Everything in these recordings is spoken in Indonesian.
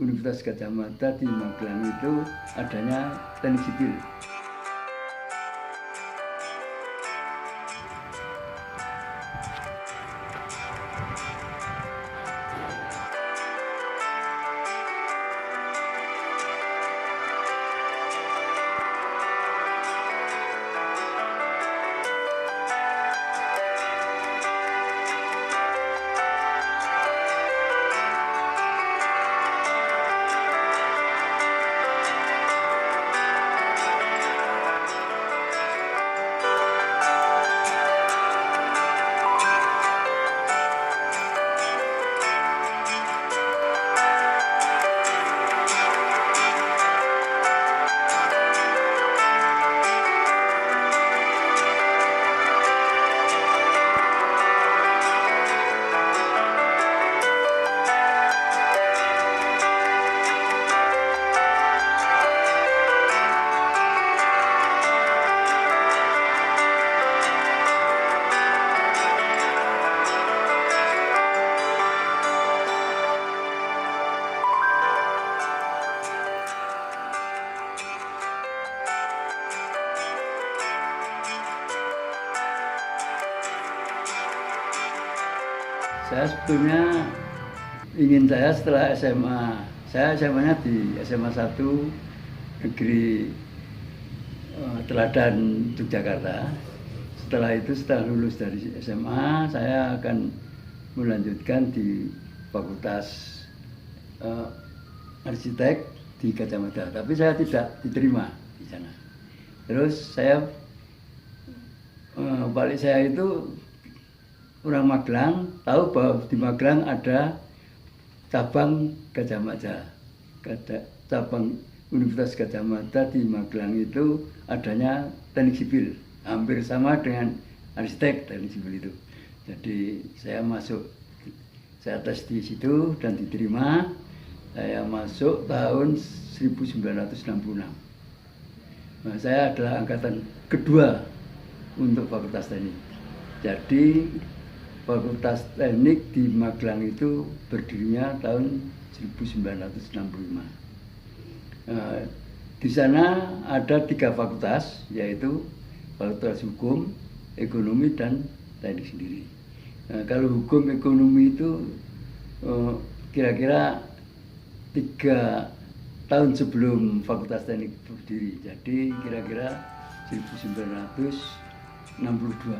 Universitas Gadjah Mada di Magelang itu adanya teknik sipil. Saya sebetulnya saya setelah SMA, saya SMA-nya di SMA 1 Negeri Teladan Yogyakarta. Setelah itu, setelah lulus dari SMA, saya akan melanjutkan di Fakultas Arsitek di Gadjah Mada. Tapi saya tidak diterima di sana. Terus saya balik saya itu orang Magelang, tahu bahwa di Magelang ada cabang Gadjah Mada. Cabang Universitas Gadjah Mada di Magelang itu adanya teknik sipil, hampir sama dengan arsitek teknik sipil itu. Jadi saya tes di situ dan diterima. Saya masuk tahun 1966. Nah, saya adalah angkatan kedua untuk Fakultas Teknik. Jadi Fakultas Teknik di Magelang itu berdirinya tahun 1965. Di sana ada 3 fakultas, yaitu Fakultas Hukum, Ekonomi, dan Teknik sendiri. Kalau Hukum Ekonomi itu kira-kira 3 tahun sebelum Fakultas Teknik berdiri, jadi kira-kira 1962.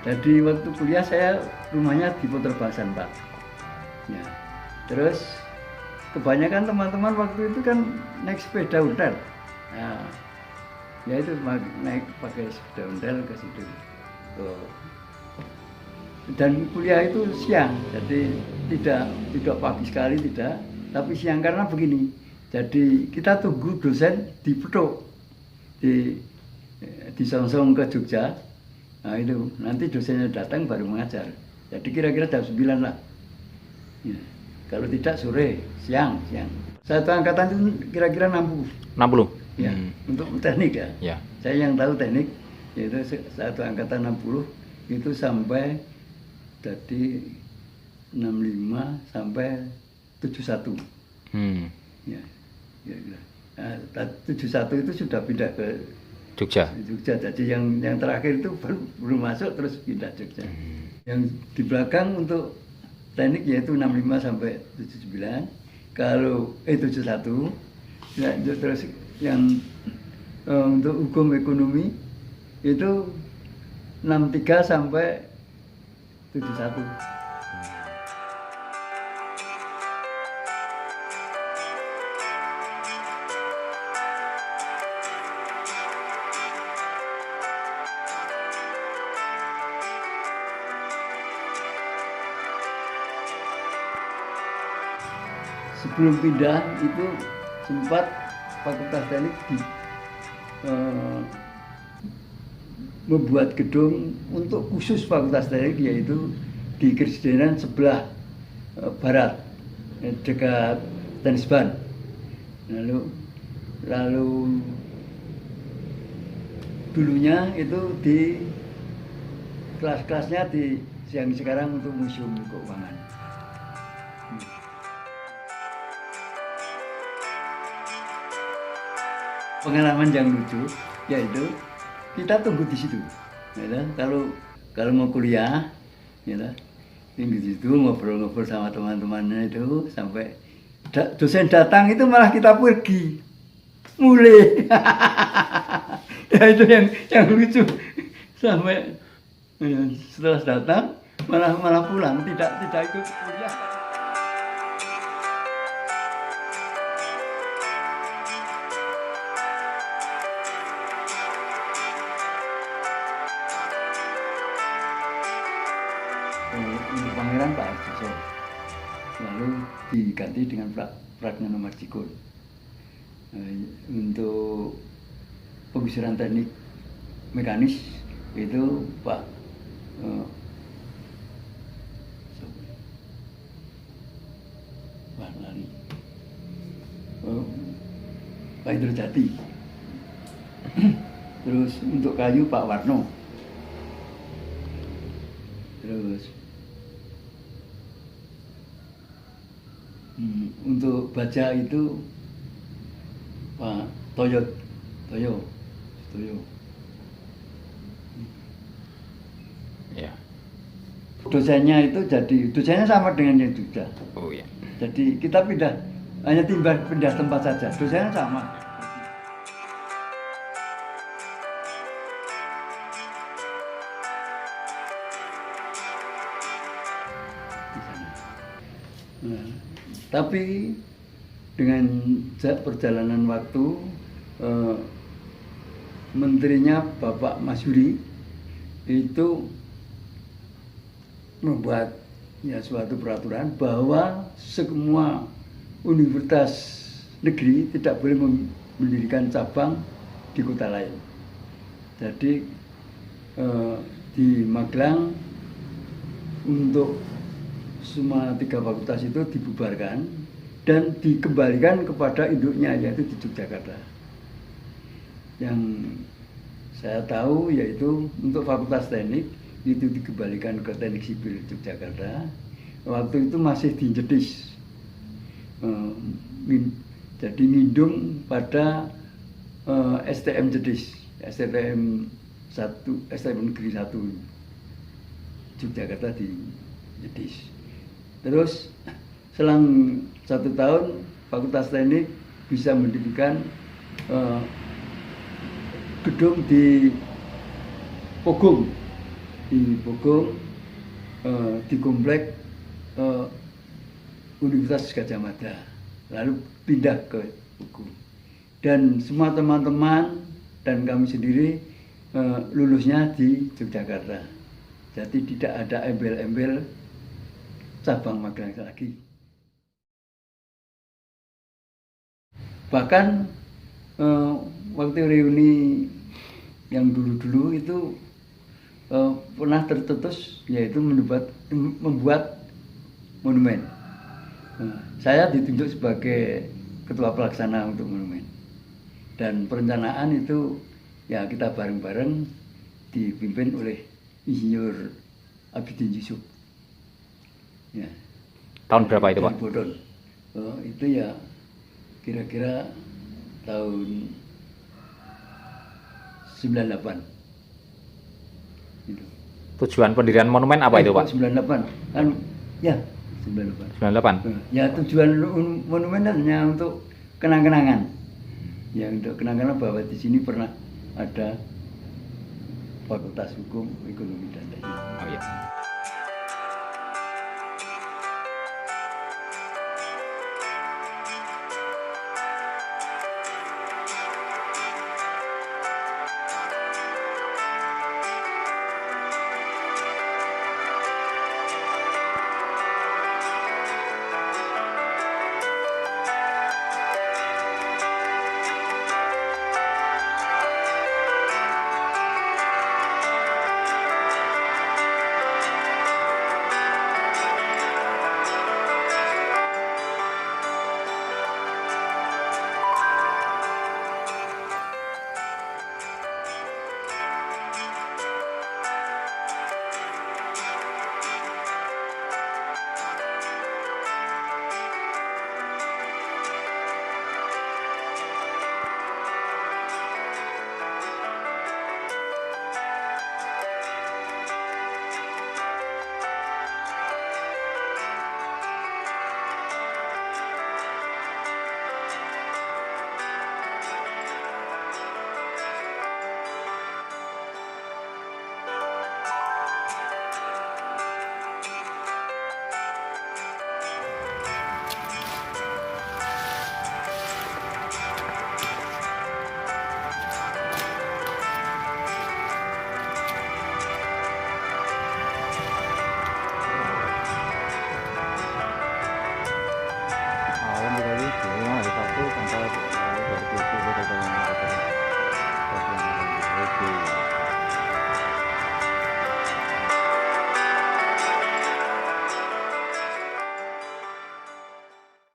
Jadi waktu kuliah saya rumahnya di Puterbasan, Pak. Ya. Terus kebanyakan teman-teman waktu itu kan naik sepeda ontel. Ya itu naik pakai sepeda ontel ke situ. Dan kuliah itu siang, jadi tidak pagi sekali tidak, tapi siang karena begini. Jadi kita tunggu dosen di Petuk, di Songsong ke Jogja. Nah itu, nanti dosennya datang baru mengajar. Jadi kira-kira jam 9 lah. Ya. Kalau tidak sore, siang. Satu angkatan itu kira-kira 60. 60? Ya, untuk teknik ya. Ya. Saya yang tahu teknik, yaitu satu angkatan 60, itu sampai jadi 65 sampai 71. Ya, kira-kira. Nah, 71 itu sudah pindah ke Jogja. Jadi yang terakhir itu belum masuk terus pindah Jogja. Yang di belakang untuk teknik yaitu 65 sampai 79. Kalau 71. Ya, terus yang untuk hukum ekonomi itu 63 sampai 71. Sebelum pindah itu sempat Fakultas Teknik membuat gedung untuk khusus Fakultas Teknik, yaitu di Kepresidenan sebelah barat. dekat tenis ban. Lalu dulunya itu di kelas-kelasnya di yang sekarang untuk museum keuangan. Pengalaman yang lucu yaitu kita tunggu di situ, ya, kalau mau kuliah, ya, tunggu di situ ngobrol-ngobrol sama teman-temannya itu sampai dosen datang itu malah kita pergi, mulai. Ya itu yang lucu sampai ya, setelah datang malah pulang, tidak ikut kuliah. Untuk Pangeran Pak Arjoso, lalu diganti dengan Pragnono Marjikul. Untuk penggusuran teknik mekanis itu Pak Pak Indrojati. Terus untuk kayu Pak Warno. Terus untuk baja itu Pak Toyo. Ya. Dosennya sama dengan yang juga. Oh ya. Jadi kita hanya pindah tempat saja. Dosennya sama. Nah, tapi dengan perjalanan waktu, menterinya Bapak Masyuri itu membuat ya suatu peraturan bahwa semua universitas negeri tidak boleh mendirikan cabang di kota lain. Jadi di Magelang untuk semua 3 fakultas itu dibubarkan dan dikembalikan kepada induknya, yaitu di Yogyakarta. Yang saya tahu yaitu untuk Fakultas Teknik itu dikembalikan ke Teknik Sipil Yogyakarta. Waktu itu masih di Jedis, jadi mindung pada STM Jedis, STM Negeri 1 Yogyakarta di Jedis. Terus selang 1 tahun Fakultas Teknik bisa mendirikan gedung di Pogong, di komplek Universitas Gadjah Mada, lalu pindah ke Pogong. Dan semua teman-teman dan kami sendiri lulusnya di Yogyakarta. Jadi tidak ada embel-embel cabang Magelang lagi. Bahkan waktu reuni yang dulu-dulu itu pernah tercetus, yaitu membuat monumen. Saya ditunjuk sebagai ketua pelaksana untuk monumen. Dan perencanaan itu ya kita bareng-bareng dipimpin oleh Insinyur Abidin Yusuf. Ya. Tahun berapa itu, Pak? Bodon. Itu ya kira-kira tahun 98. Itu. Tujuan pendirian monumen apa itu, Pak? 98. Kan ya, 98. 98. Ya, tujuan monumen hanya untuk kenang-kenangan. Ya, untuk kenang-kenangan bahwa di sini pernah ada Fakultas Hukum, Ekonomi dan Teknik. Oh iya.